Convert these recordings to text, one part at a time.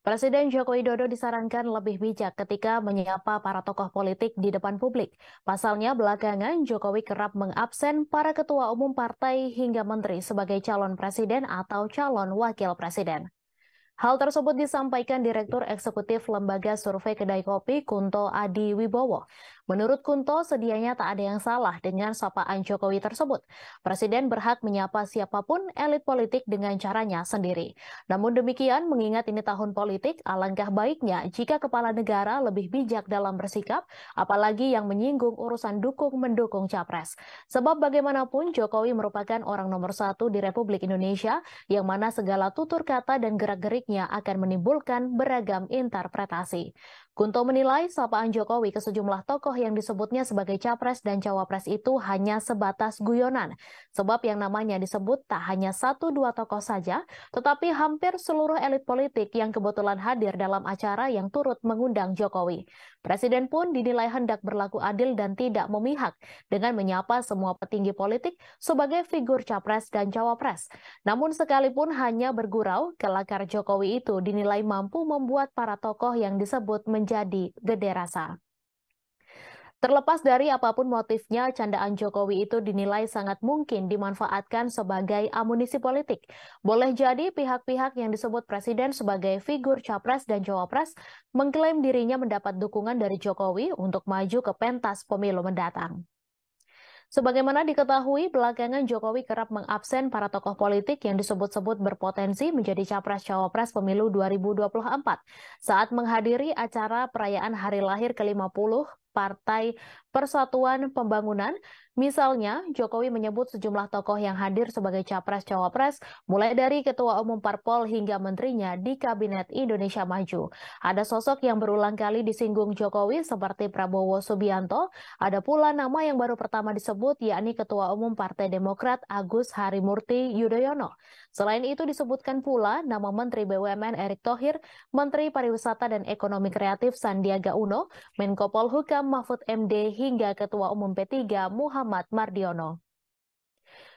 Presiden Joko Widodo disarankan lebih bijak ketika menyapa para tokoh politik di depan publik. Pasalnya, belakangan Jokowi kerap mengabsen para ketua umum partai hingga menteri sebagai calon presiden atau calon wakil presiden. Hal tersebut disampaikan Direktur Eksekutif Lembaga Survei Kedai Kopi Kunto Adi Wibowo. Menurut Kunto, sedianya tak ada yang salah dengan sapaan Jokowi tersebut. Presiden berhak menyapa siapapun elit politik dengan caranya sendiri. Namun demikian, mengingat ini tahun politik, alangkah baiknya jika kepala negara lebih bijak dalam bersikap, apalagi yang menyinggung urusan dukung-mendukung capres. Sebab bagaimanapun Jokowi merupakan orang nomor satu di Republik Indonesia, yang mana segala tutur kata dan gerak-geriknya akan menimbulkan beragam interpretasi. Kunto menilai sapaan Jokowi ke sejumlah tokoh yang disebutnya sebagai capres dan cawapres itu hanya sebatas guyonan. Sebab yang namanya disebut tak hanya satu dua tokoh saja, tetapi hampir seluruh elit politik yang kebetulan hadir dalam acara yang turut mengundang Jokowi. Presiden pun dinilai hendak berlaku adil dan tidak memihak dengan menyapa semua petinggi politik sebagai figur capres dan cawapres. Namun sekalipun hanya bergurau, kelakar Jokowi itu dinilai mampu membuat para tokoh yang disebut menjadi gede rasa. Terlepas dari apapun motifnya, candaan Jokowi itu dinilai sangat mungkin dimanfaatkan sebagai amunisi politik. Boleh jadi pihak-pihak yang disebut Presiden sebagai figur capres dan cawapres mengklaim dirinya mendapat dukungan dari Jokowi untuk maju ke pentas pemilu mendatang. Sebagaimana diketahui, belakangan Jokowi kerap mengabsen para tokoh politik yang disebut-sebut berpotensi menjadi capres-cawapres pemilu 2024 saat menghadiri acara perayaan hari lahir ke-50 Partai Persatuan Pembangunan. Misalnya, Jokowi menyebut sejumlah tokoh yang hadir sebagai capres-cawapres, mulai dari Ketua Umum Parpol hingga menterinya di Kabinet Indonesia Maju. Ada sosok yang berulang kali disinggung Jokowi seperti Prabowo Subianto, ada pula nama yang baru pertama disebut yakni Ketua Umum Partai Demokrat Agus Harimurti Yudhoyono. Selain itu disebutkan pula nama Menteri BUMN Erick Thohir, Menteri Pariwisata dan Ekonomi Kreatif Sandiaga Uno, Menko Polhukam Mahfud MD hingga Ketua Umum P3 Muhammad Mardiono.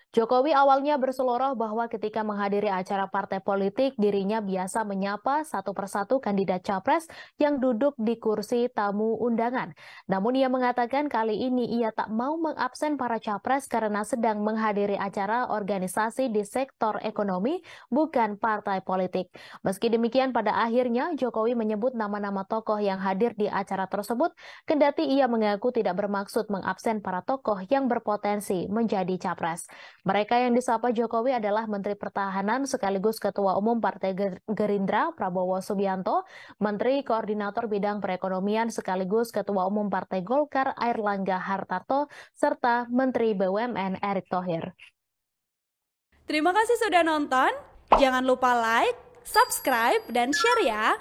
Jokowi awalnya berseloroh bahwa ketika menghadiri acara partai politik, dirinya biasa menyapa satu persatu kandidat capres yang duduk di kursi tamu undangan. Namun ia mengatakan kali ini ia tak mau mengabsen para capres karena sedang menghadiri acara organisasi di sektor ekonomi, bukan partai politik. Meski demikian, pada akhirnya Jokowi menyebut nama-nama tokoh yang hadir di acara tersebut, kendati ia mengaku tidak bermaksud mengabsen para tokoh yang berpotensi menjadi capres. Mereka yang disapa Jokowi adalah Menteri Pertahanan sekaligus Ketua Umum Partai Gerindra Prabowo Subianto, Menteri Koordinator Bidang Perekonomian sekaligus Ketua Umum Partai Golkar Airlangga Hartarto, serta Menteri BUMN Erick Thohir. Terima kasih sudah nonton. Jangan lupa like, subscribe, dan share ya.